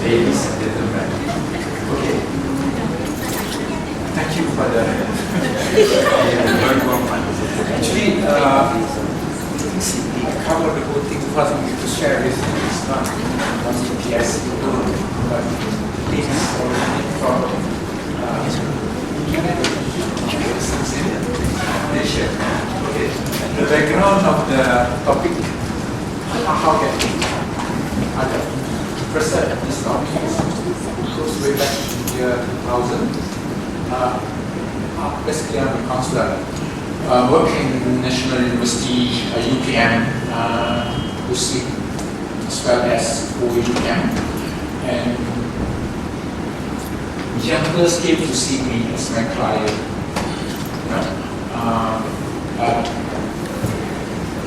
ladies and gentlemen. Okay. Thank you for the very warm one. Actually, I covered the whole thing because I'm going to share this. It's not only P.I.C. but things originating from adolescents in Malaysia. Okay. The background of the topic, how can we present this topic goes way back to the year 2000. Basically, I'm a counselor working in National University, UPM, UC, as well as UPM. And youngsters came to see me as my client.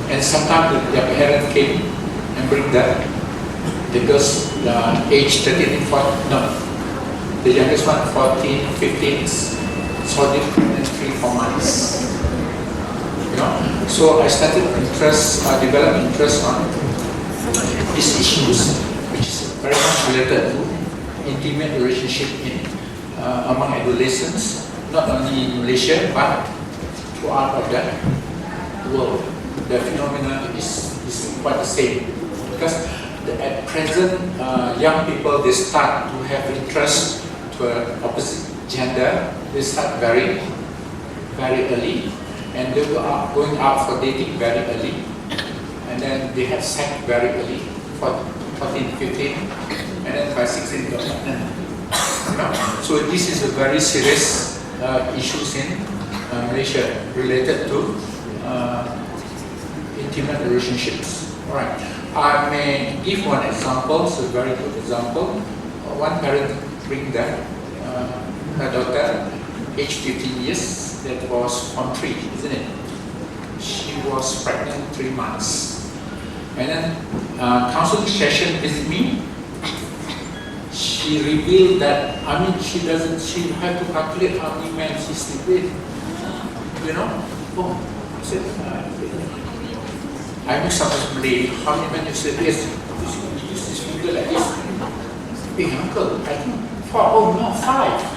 And sometimes their parents came and bring them. The girls age 13 and 14, no, the youngest one 14, 15, so different and 3-4 months. So I started develop interest on these issues, which is very much related to intimate relationship among adolescents, not only in Malaysia but throughout of the world. The phenomenon is quite the same because at present young people, they start to have interest to an opposite gender. They start very early, and they are going out for dating very early, and then they have sex very early, 14, 15, and then by 16 they are pregnant. So this is a very serious issues in Malaysia related to intimate relationships. All right. I may give one example. It's a very good example. One parent bring them her daughter, age 15 years. That was Form 3, isn't it? She was pregnant 3 months, and then counseling session with me. She revealed that she had to calculate how many men she sleep with. Oh, I said, I know someone's Malay, how many men you sleep with? You use this finger like this. Big uncle, I think 4, oh no, 5.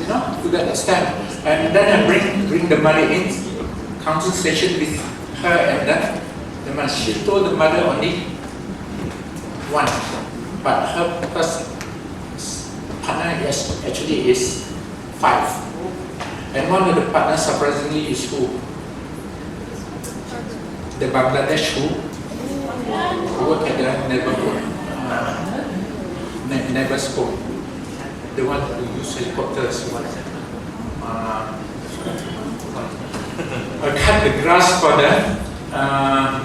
To that extent. And then I bring the mother in, counseling session with her, and then the mother, she told the mother only 1. But her partner actually is 5. And one of the partners surprisingly is who? The Bangladesh who work at the neighborhood, neighbor's home. The one who use helicopters. Cut the grass for the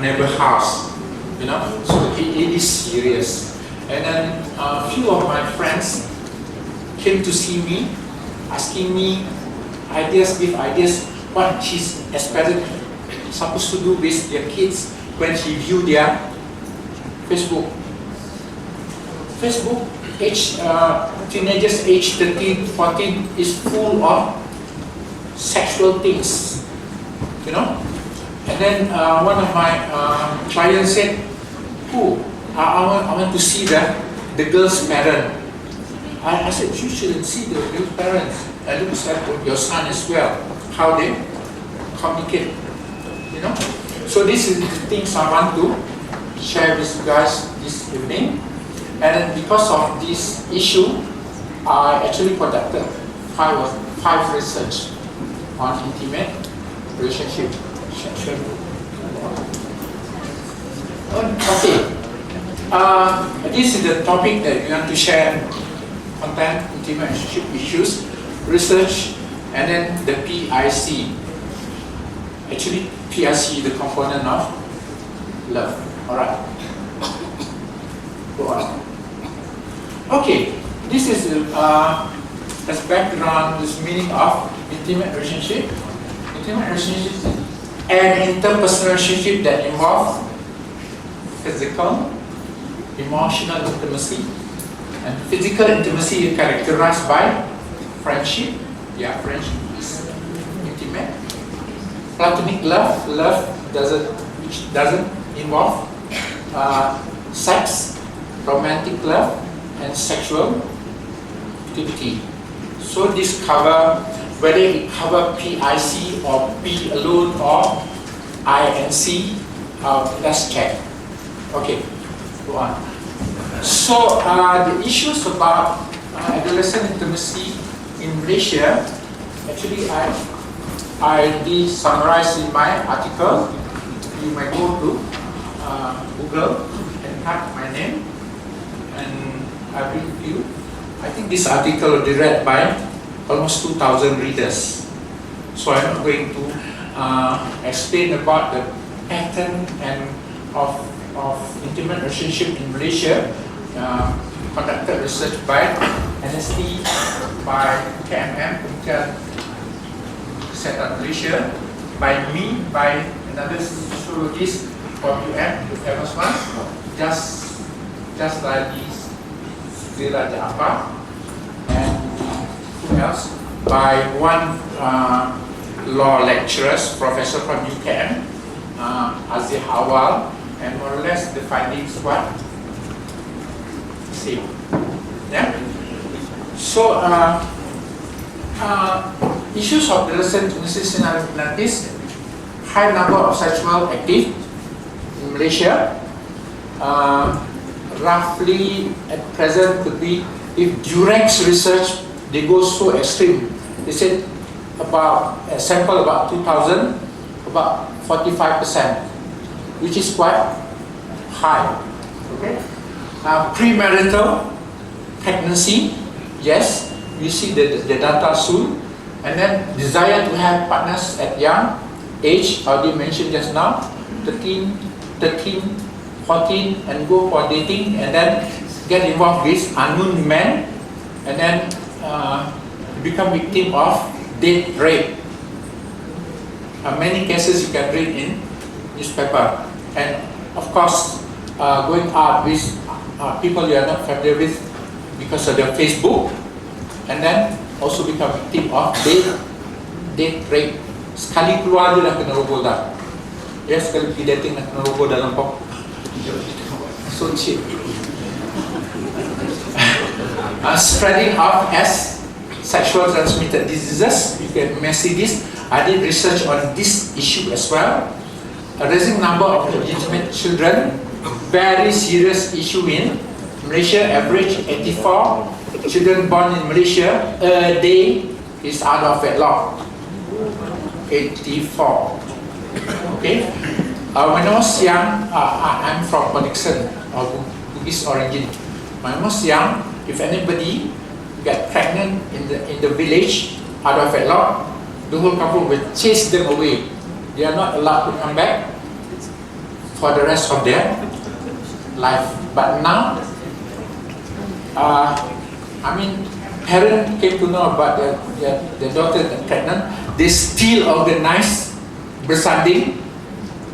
neighbor house. So it is serious. And then a few of my friends came to see me, asking me give ideas what she's supposed to do with their kids when she view their Facebook. Teenagers age 13, 14 is full of sexual things, And then one of my clients said, I want to see the girl's parent. I said, you shouldn't see the girl's parents. I look at your son as well, how they communicate, So this is the things I want to share with you guys this evening. And then because of this issue, I actually conducted 5 research on intimate relationship. Okay. This is the topic that we want to share: content, intimate relationship issues, research, and then the P.I.C. Actually, P.I.C. the component of love. All right. Go on. Okay. This is as background. This meaning of intimate relationship. Intimate relationship and interpersonal relationship that involve physical, emotional intimacy, and physical intimacy is characterized by friendship. Yeah, friendship is intimate. Platonic love, which doesn't involve sex, romantic romantic love, and sexual activity. So this cover, whether it cover P.I.C. or P alone or I&C, let's check. Okay, go on. So the issues about adolescent intimacy in Malaysia, actually I already summarized in my article. You might go to Google and type my name and I bring to you. I think this article will be read by almost 2,000 readers. So I'm not going to explain about the pattern and of intimate relationship in Malaysia, conducted research by Asst, by KMM, Set up Malaysia, by me, by another sociologist from the famous one, just like this, Zira Jafar, and who else? By one law lecturer, professor from UKM, Aziz Awal, and more or less the findings what? Same. Yeah? So, issues of adolescent intimacy is high number of sexual active in Malaysia. Roughly at present could be, if Durex research, they go so extreme. They said about a sample about 2,000, about 45%, which is quite high. Okay. Premarital pregnancy, yes, we see the data soon. And then desire to have partners at young age, already mentioned just now, 13, 14, and go for dating, and then get involved with unknown men, and then become victim of date rape. Many cases you can read in newspaper. And of course, going out with people you are not familiar with because of their Facebook, and then also become victim of date rape. Sekali keluar dia dah kena roboh dah. Ya, sekali pergi dating dah kena roboh dalam pok. So cheap. Spreading out as sexual transmitted diseases. You can see this. I did research on this issue as well. A rising number of illegitimate children, very serious issue in Malaysia. Average 84 children born in Malaysia a day is out of wedlock. 84. Okay. When I was young, I'm from Adolescents of Bugis origin. When I was young, if anybody get pregnant in the village out of wedlock, the whole kampung will chase them away. They are not allowed to come back for the rest of their life. But now, I mean, parents came to know about their daughter pregnant. They still organize bersanding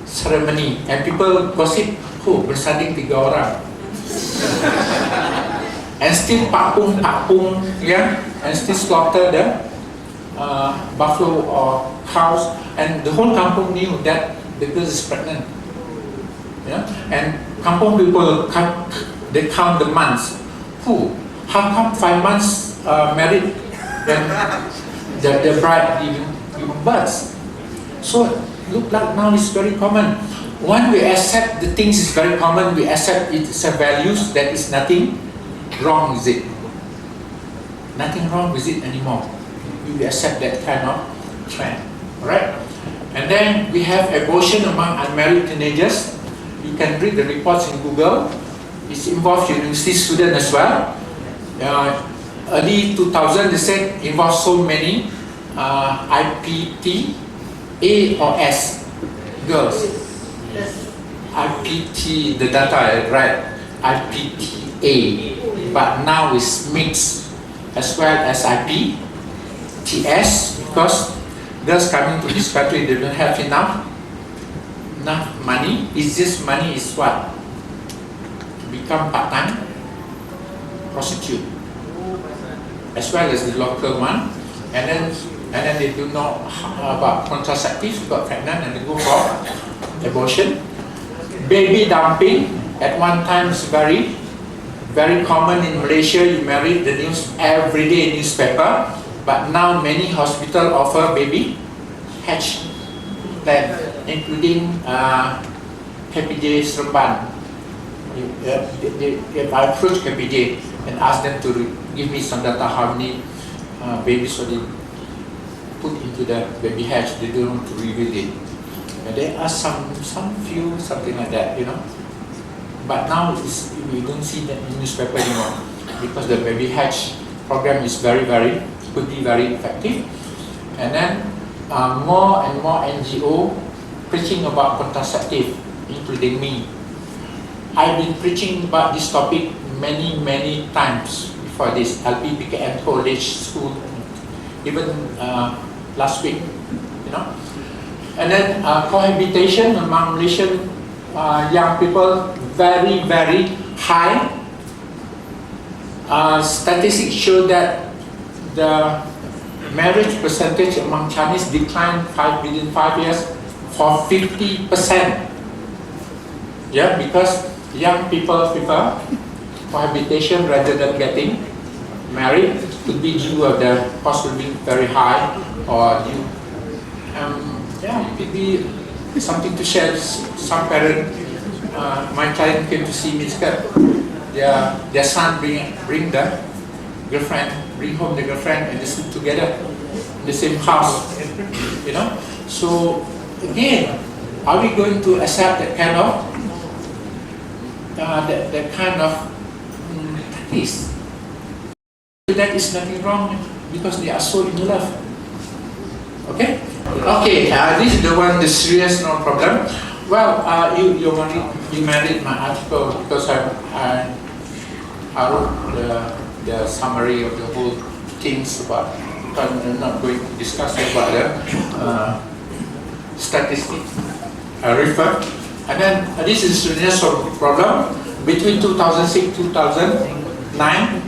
ceremony, and people gossip, oh, bersanding 3 orang, and still pakpung, yeah, and still slaughter the buffalo or cows, and the whole kampung knew that the girl is pregnant. Yeah, and kampung people they count the months. How come 5 months married when the bride giving birth? So look like now it's very common. When we accept the things is very common, we accept it's a values, that is nothing wrong with it. Nothing wrong with it anymore. We accept that kind of trend. Alright? And then we have abortion among unmarried teenagers. You can read the reports in Google. It's involved university students as well. Early 2000, they said involved so many IPT A or S girls. IPT, the data I read, IPTA, but now it's mixed as well as IPTS, because girls coming to this country, they don't have enough money. It's just money is what? To become part-time prostitute, as well as the local one, and then they do know about contraceptives, got pregnant, and they go for abortion. Baby dumping at one time is very very common in Malaysia. You marry the news everyday newspaper, but now many hospitals offer baby hatch plan, including KPJ Seremban. If I approach KPJ and ask them to give me some data how many babies already put into the baby hatch, they don't want to reveal it. And there are some few, something like that, you know. But now we don't see that in newspaper anymore, because the baby hatch program is could be very effective. And then more and more NGO preaching about contraceptive, including me. I've been preaching about this topic many times before this. LPPKM College School, even last week, you know. And then cohabitation among Malaysian young people, very high. Statistics show that the marriage percentage among Chinese declined within 5 years for 50%. Yeah, because young people prefer cohabitation rather than getting married. Could be due of the cost will be very high, or due, it could be something to share. Some parent, my client came to see me, their son bring the girlfriend, bring home the girlfriend, and they sleep together in the same house, you know. So again, are we going to accept that kind of practice? That is nothing wrong, because they are so in love. Okay. This is the one, the serious no problem. Well, you married my article because I wrote the summary of the whole things about. I'm not going to discuss about the statistics. I refer, and then this is the serious problem. Between 2006 2009,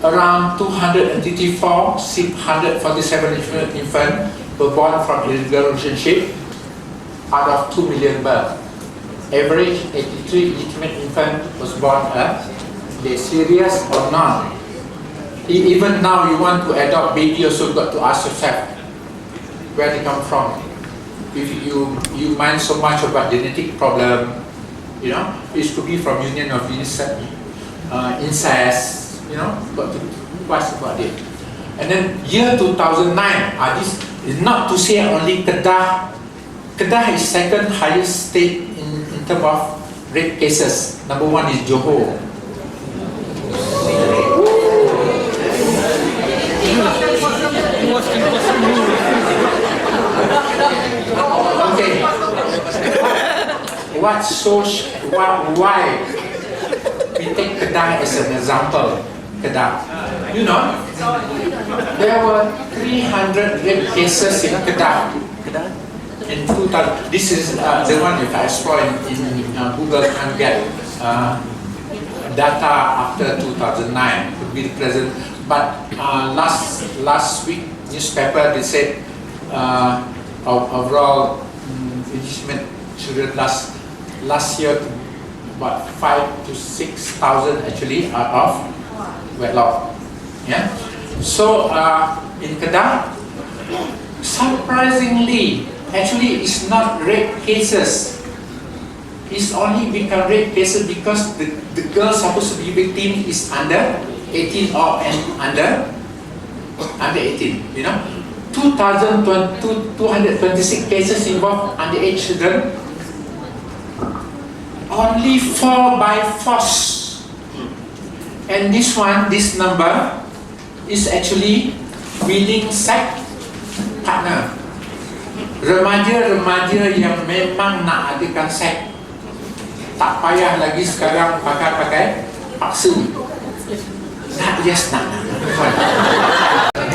around 234, 647 infants were born from illegal relationship out of 2 million births. Average 83 legitimate infant was born. They serious or not? Even now, you want to adopt baby, also got to ask yourself where they come from. If you mind so much about genetic problem, you know, it could be from union of incest, you know, got to ask about it. And then year 2009, this is not to say only Kedah. Kedah is second highest state in terms of rape cases. Number one is Johor. Okay. Why we take Kedah as an example? Kedah, you know, there were 300 rape cases in Kedah. In 2000, this is the one if I explore in Google can get data after 2009 could be the present. But last week newspaper they said overall legitimate children last year about 5,000 to 6,000 actually out of wedlock. Yeah. So in Kedah, surprisingly, actually it's not rape cases. It's only become rape cases because the girl supposed to be victim is under 18 or under 18. You know, 226 cases involve underage children. Only 4 by force. And this number is actually willing sex partner. Remaja-remaja yang memang nak adakan seks, tak payah lagi sekarang pakai paksa. Nak.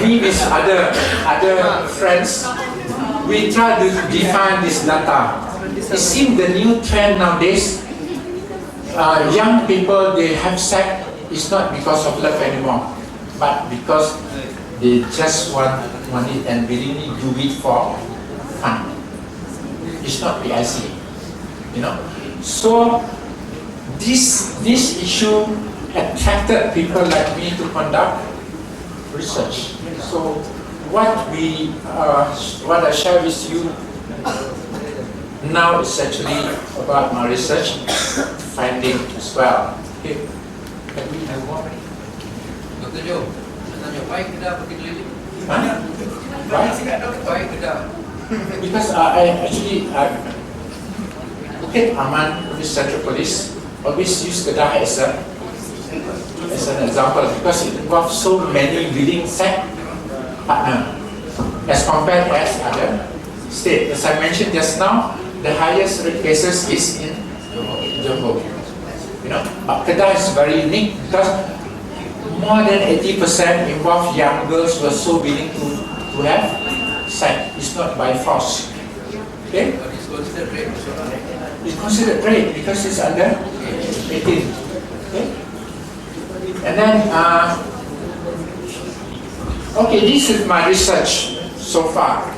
We with other friends, we try to define this data. It seems the new trend nowadays, young people, they have sex, it's not because of love anymore, but because they just want it and really do it for fun. It's not P.I.C, you know. So this issue attracted people like me to conduct research. So what I share with you now is actually about my research finding as well. Okay. Can we have more? Dr. Jo, tanya baik ke dah pergi keliling? Huh? Baik ke dah? Because I Bukit Aman Central Police always use Kedah as an example because it involves so many leading sect partner as compared as other state. As I mentioned just now, the highest rate cases is in Johor. You know, but Kedah is very unique because more than 80% involve young girls who are so willing to have sex. It's not by force. Okay? But it's considered rape. It's considered rape because it's under 18. Okay? And then, okay, this is my research so far.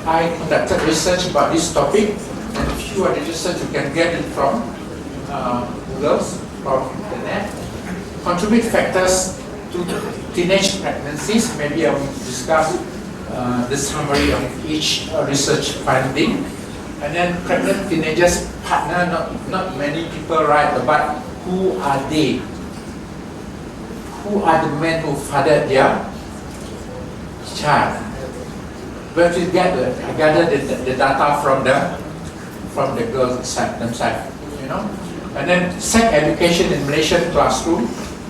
I conducted research about this topic, and a few other research you can get it from Google, from internet. Contribute factors to teenage pregnancies. Maybe I will discuss the summary of each research finding. And then pregnant teenagers partner, not many people write about who are they? Who are the men who fathered their child? Where to gather the data from the girls themselves, you know? And then sex education in Malaysian classroom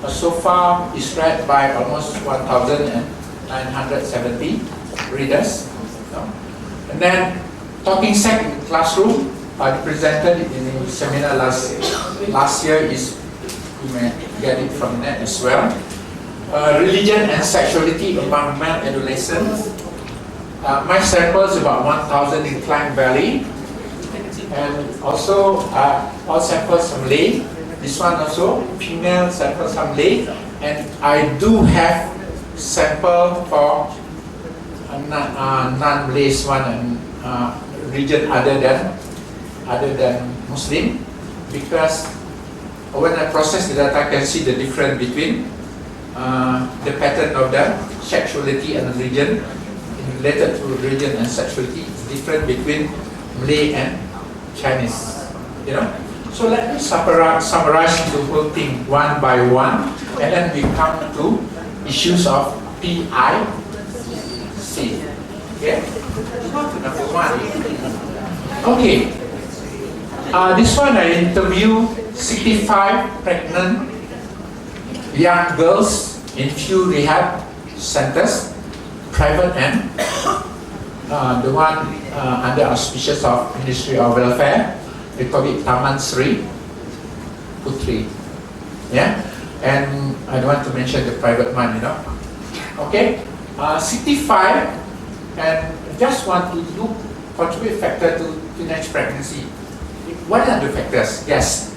so far is read by almost 1,970 readers. You know? And then talking sex in the classroom, I presented in the seminar last year. Is you may get it from net as well. Religion and sexuality among male adolescents. My sample is about 1,000 in Klang Valley, and also all samples from Lay. This one also female samples from Lay, and I do have sample for non-Malays one and region other than Muslim, because when I process the data, I can see the difference between the pattern of the sexuality and religion. Related to religion and sexuality is different between Malay and Chinese. You know. So let me summarize the whole thing one by one, and then we come to issues of P.I.C. Okay. Go to number one. Okay. This one I interviewed 65 pregnant young girls in few rehab centers, private and the one under auspices of Ministry of Welfare. They call it Taman Sri Putri. Yeah, and I don't want to mention the private one, you know. Okay, 65, and just want to look contribute factor to teenage pregnancy. What are the factors? Yes.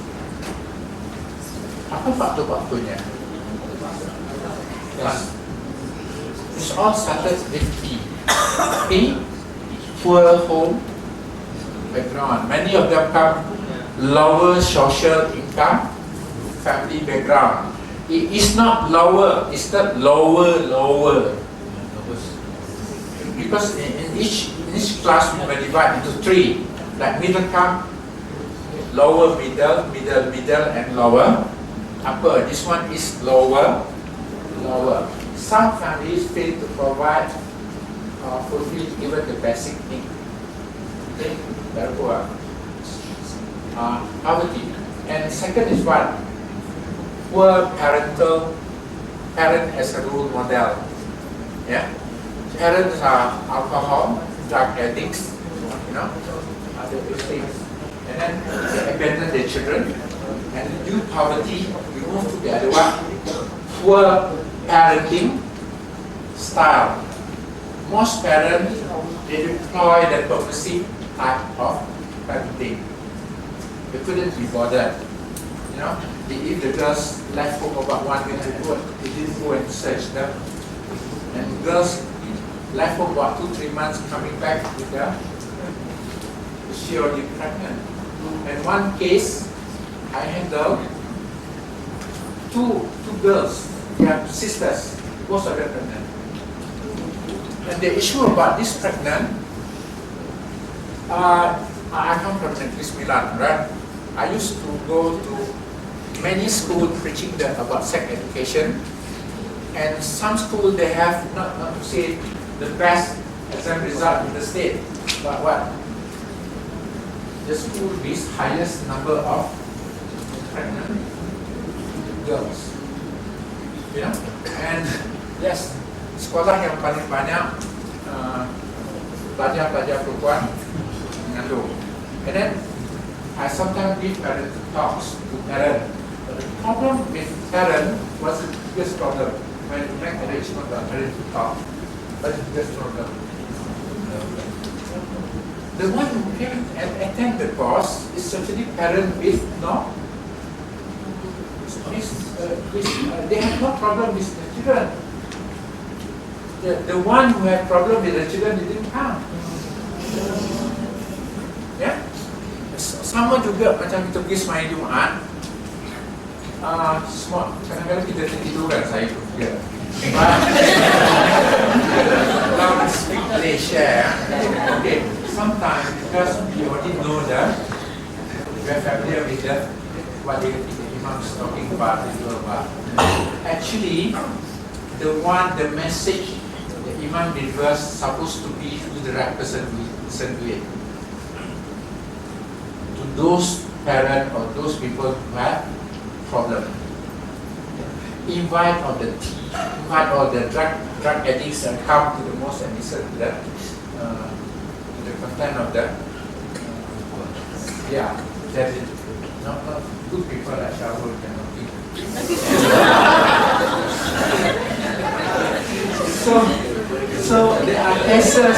Apa faktor-faktornya? Yes. It's all started with P. P, poor home background. Many of them come lower social income family background. It is not lower, it's not lower. Because in each class we may divide into three, like middle income, lower, middle, and lower. Upper, this one is lower. Some families fail to provide fulfill even the basic need. Okay, therefore, poverty. And second is what? Poor parent as a role model. Yeah, parents are alcohol, drug addicts, you know, other things, and then they abandon their children. And due to poverty, we move to the other one. Poor parenting style. Most parents, they deploy the permissive type of parenting. They couldn't be bothered. You know, if the girls left home about 1 week ago, they didn't go and search them. And girls left home about 2-3 months, coming back with the she already pregnant. And one case I handled, two girls, they are sisters, both of them pregnant. And the issue about this pregnant, I come from Negeri Milan, right? I used to go to many schools preaching about sex education, and some schools they have not to say the best exam result in the state, but what? The school with highest number of pregnant girls, you know, and yes, sekolah yang paling banyak pelajar-pelajar perempuan mengandung. And then I sometimes give parent talks to parents. But the problem with parent was the biggest problem when you make arrangement for parent to talk. But the biggest problem. The one who came and attend the course is actually parent with no. They have no problem with the children. The one who had problem with the children didn't come. Ya, sama juga macam kita pergi semain Jumaat. Semua kadang-kadang kita tertidur kan, saya juga. Kalau speak Malaysia, okay. Sometimes because we already know that we are familiar with that what the Imam is talking about. Actually, the message the Imam delivers supposed to be to the right person who listen to it. To those parents or those people who have problem. Invite all the drug addicts and come to the mosque and listen to the content of the that is not good people like Shahul cannot be. So there are cases,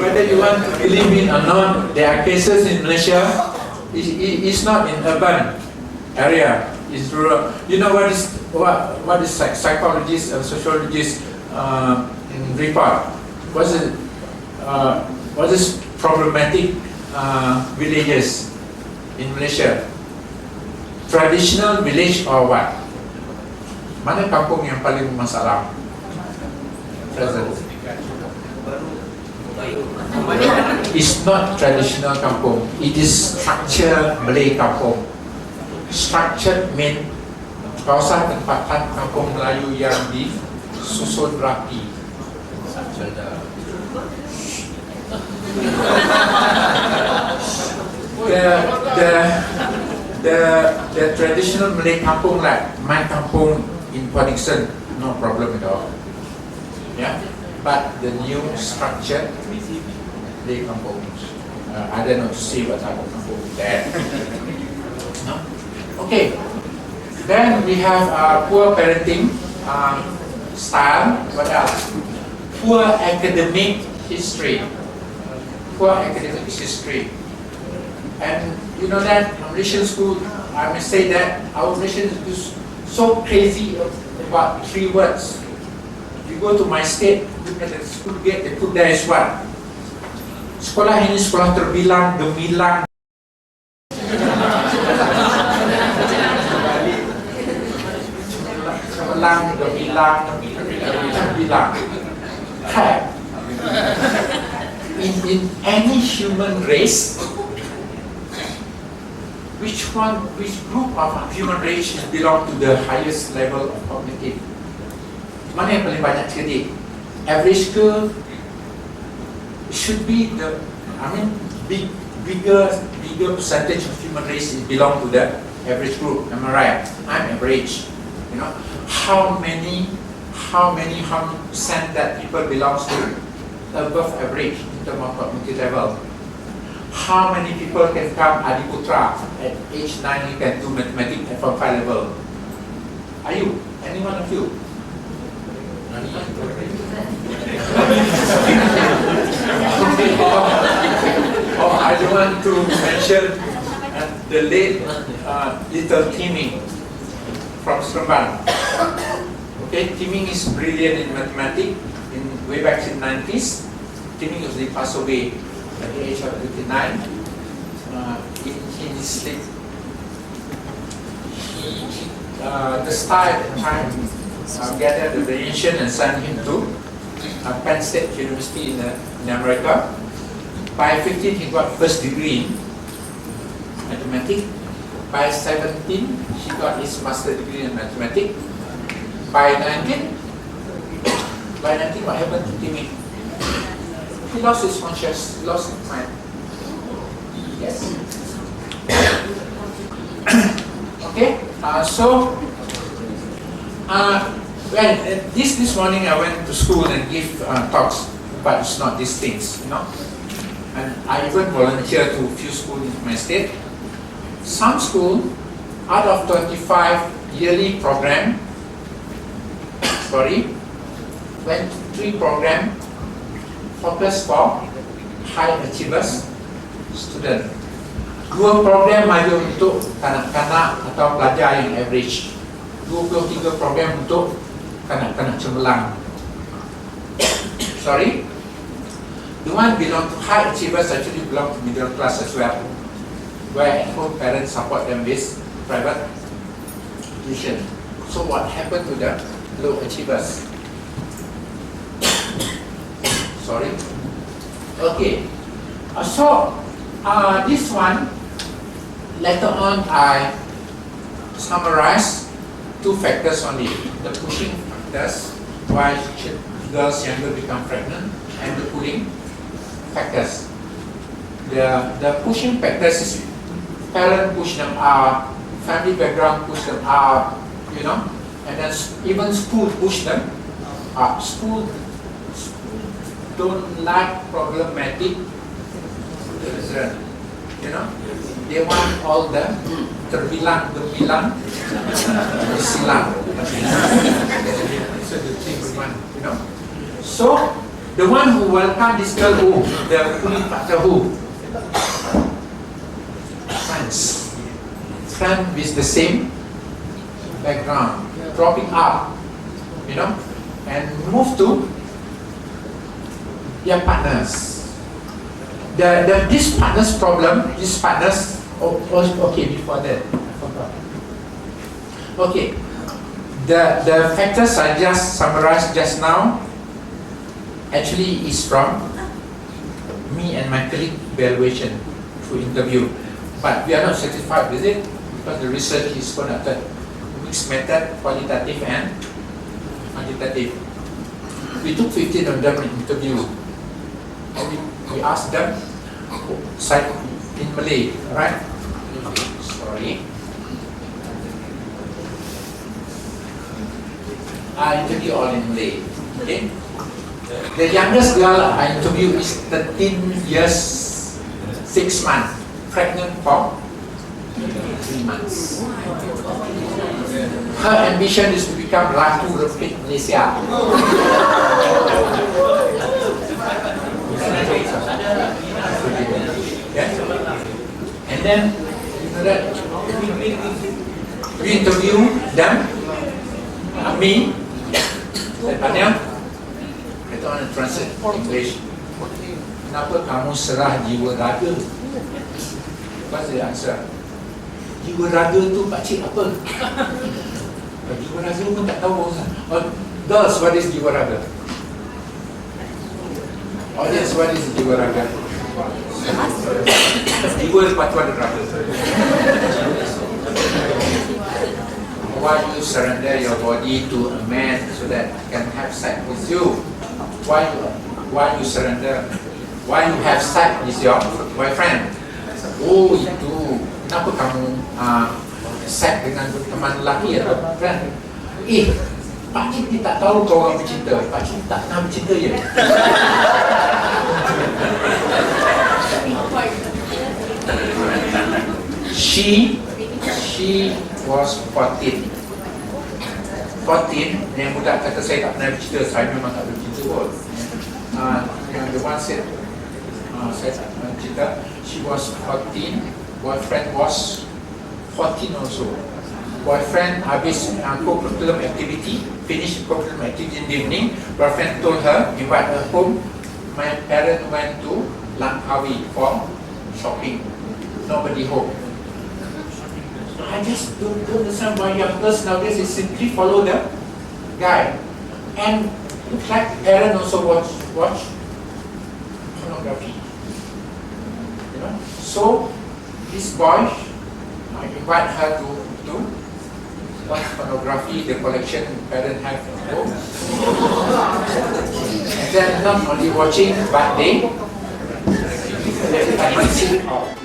whether you want to believe it or not, there are cases in Malaysia. It's not in urban area. It's rural. You know what is psychologists and sociologists report? What is problematic villages in Malaysia? Traditional village or what? Mana kampung yang paling bermasalah? Present. It's not traditional kampung. It is structured Malay kampung. Structured mean kawasan tempatan kampung Melayu yang disusun rapi. The traditional Malay kampung like my kampung in Podington, no problem at all. Yeah, but the new structure Malay kampung, I don't know to see what type of kampung there. No? Okay, then we have poor parenting style. What else? Poor academic history. Poor academic history. And you know that Malaysian school, I must say that our Malaysian is so crazy about 3 words. You go to my state, look at the school gate, they put there is what? Sekolah ini sekolah terbilang, gemilang. Gemilang. In any human race, which group of human race belong to the highest level of cognitive? Mana yang paling banyak cerdik? Average ke? Should be the, bigger percentage of human race belong to the average group. Am I right? I'm average. You know, how many percent that people belongs to above average in terms of cognitive level? How many people can come Adiputra at age 9? You can do mathematics at form 5 level. Are you? Any one of you? Or I don't want to mention the late little Timing from Seremban. Okay, Timing is brilliant in mathematics. Way back in the 90s, Timing was passed away at the age of 59. In his sleep, the star at the time gathered the donation and sent him to Penn State University in America. By 15, he got first degree in mathematics. By 17, he got his master degree in mathematics. By 19, what happened to Timmy? He lost his conscience, he lost his mind. Yes. Okay. This morning I went to school and give talks, but it's not these things, you know. And I even volunteer to a few schools in my state. Some school, out of 25 yearly program, 23 program focus for high achievers student. 2 program ada untuk kanak-kanak atau pelajar yang average. 23 program untuk kanak-kanak cemerlang. Sorry? The one belong to high achievers actually belong to middle class as well, where at home parents support them with private tuition. So what happened to the low achievers? Sorry. Okay. This one, later on I summarize 2 factors only. The pushing factors, why girls younger become pregnant, and the pulling factors. The pushing factors is parent push them up, family background push them up, you know, and then even school push them up. School don't like problematic children, you know. They want all the terbilang, gemilang, silang. So the thing one, you know. So the one who welcome this girl, who the pulling factor, who friends with the same background, dropping up, you know, and move to their partners. This partners problem, okay, before that, I forgot. Okay, the factors I just summarized just now actually is from me and my colleague evaluation through interview, but we are not satisfied with it because the research is conducted mixed method, qualitative and quantitative. We took 15 of them in interview. We asked them in Malay, right? Sorry. I interview all in Malay. Okay. The youngest girl I interviewed is 13 years, 6 months, pregnant for 3 months. Her ambition is to become Ratu Republik Malaysia. Yeah? And then we interview them, me, saya tanya, kita orang translate English. Kenapa kamu serah jiwa raga? What's the answer? Jiwa raga tu pakcik apa? Jiwa raga pun tak tahu. Girls, what is jiwa raga? Audience, what is jiwa raga? Jiwa lepas tu ada raga. Why you surrender your body to a man so that he can have sex with you? Why you surrender? Why you have sex with your boyfriend? Oh itu, kenapa kamu sex dengan teman lelaki atau friend? Pakcik tak tahu kau orang bercinta. Pakcik tak pernah bercinta je. She was 14. Yang budak kata saya tak pernah bercinta, saya memang tak bercinta pun. Yang the one said saya tak pernah bercinta. She was 14. Boyfriend was 14 also. Boyfriend habis co-curriculum activity, finished co-curriculum activity in the evening. Boyfriend told her, invite her home. My parents went to Langkawi for shopping. Nobody home. I just don't understand why young girls nowadays they simply follow the guy. And looks like parents also watch pornography. You know? So this boy, I invite her to watch pornography, the collection parents have at home. And then not only watching, but they practicing out.